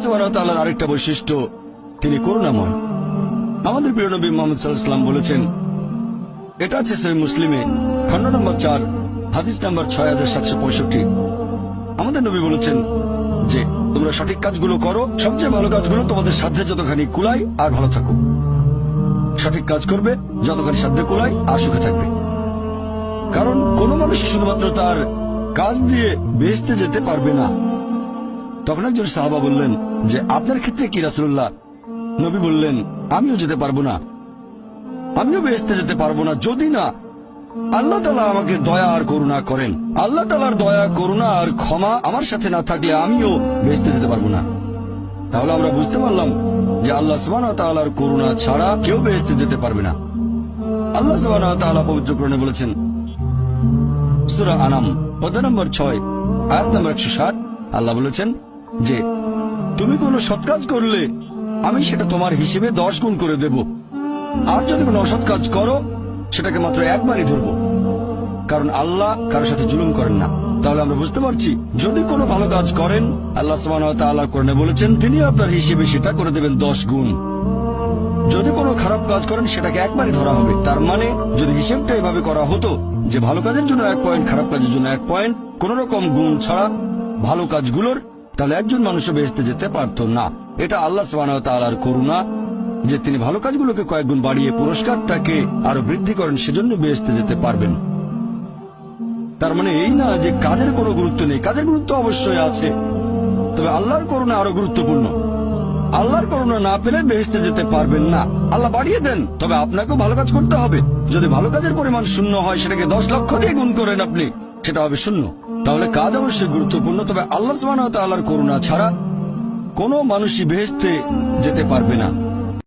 সুবহানাহু ওয়া তাআলার আরেকটা বৈশিষ্ট্য, তিনি করুণাময়। আমাদের প্রিয় নবী মুহাম্মদ সাল্লাল্লাহু আলাইহি ওয়াসাল্লাম বলেছেন, এটা আছে সহিহ মুসলিমে খণ্ড নম্বর 4 হাদিস নম্বর 6765। আমাদের নবী বলেছেন যে তোমরা সঠিক কাজগুলো করো, সবচেয়ে ভালো কাজগুলো তোমাদের সাধ্যে যতখানি কুলায় আর ভালো থাকো। সঠিক কাজ করবে যতখানি সাধ্যে কুলায় আর সুখে থাকবে। কারণ কোন মানুষ শুধুমাত্র তার কাজ দিয়ে বেহেশতে যেতে পারবে না। তখন একজন সাহাবা বললেন যে আপনার ক্ষেত্রে কি রাসূলুল্লাহ? নবী বললেন, আমিও যেতে পারবো না, আমিও বেহেশতে যেতে পারবো না যদি না আল্লাহ তাআলা আমাকে দয়া আর করুণা করেন। আল্লাহ তাআলার দয়া করুণা আর ক্ষমা আমার সাথে না থাকলে আমিও বেহেশতে যেতে পারবো না। তাহলে আমরা বুঝতে পারলাম যে আল্লাহ সুবহানাহু ওয়া তাআলার করুণা ছাড়া কেউ বেহেশতে যেতে পারবে না। আল্লাহ সুবহানাহু ওয়া তাআলা পবিত্র কোরআনে বলেছেন, সূরা আনাম অধ্যায় নম্বর 6 আয়াত নম্বর 160, আল্লাহ বলেছেন যে তুমি কোনো সৎ কাজ করলে আমি সেটা তোমার হিসেবে 10 গুণ করে দেব, আর যদি কোনো অসৎ কাজ করো সেটাকে মাত্র একবারই ধরবো। কারণ আল্লাহ কারোর সাথে জুলুম করেন না। তাহলে আমরা বুঝতে পারছি, যদি কোনো ভালো কাজ করেন আল্লাহ সুবহানাহু ওয়া তাআলা কোরআনে বলেছেন তিনি আপনার হিসেবে সেটা করে দেবেন 10 গুণ। যদি কোনো খারাপ কাজ করেন সেটাকে একবারই ধরা হবে। তার মানে যদি হিসেবটা এভাবে করা হতো যে ভালো কাজের জন্য 1 পয়েন্ট, খারাপ কাজের জন্য 1 পয়েন্ট, কোন রকম গুণ ছাড়া ভালো কাজগুলোর, তাহলে একজন মানুষও বেহেশতে যেতে পারতো না। এটা আল্লাহ সুবহানাহু ওয়া তাআলার করুণা যে তিনি ভালো কাজগুলোকে কয়েক গুণ বাড়িয়ে পুরস্কারটাকে আরো বৃদ্ধি করেন, সেজন্য বেহেশতে যেতে পারবেন। তার মানে এই না যে কাজের কোনো গুরুত্ব নেই, কাজের গুরুত্ব অবশ্যই আছে, তবে আল্লাহর করুণা আরো গুরুত্বপূর্ণ। আল্লাহর করুণা না পেলে বেহেশতে যেতে পারবেন না। আল্লাহ বাড়িয়ে দেন, তবে আপনাকেও ভালো কাজ করতে হবে। যদি ভালো কাজের পরিমাণ শূন্য হয় সেটাকে 10 লক্ষ দিয়ে গুণ করেন আপনি, সেটা হবে শূন্য। তাহলে কাজ অবশ্যই গুরুত্বপূর্ণ, তবে আল্লাহ সুবহানাহু ওয়া তাআলার করুণা ছাড়া কোনো মানুষই বেহেশতে যেতে পারবে না।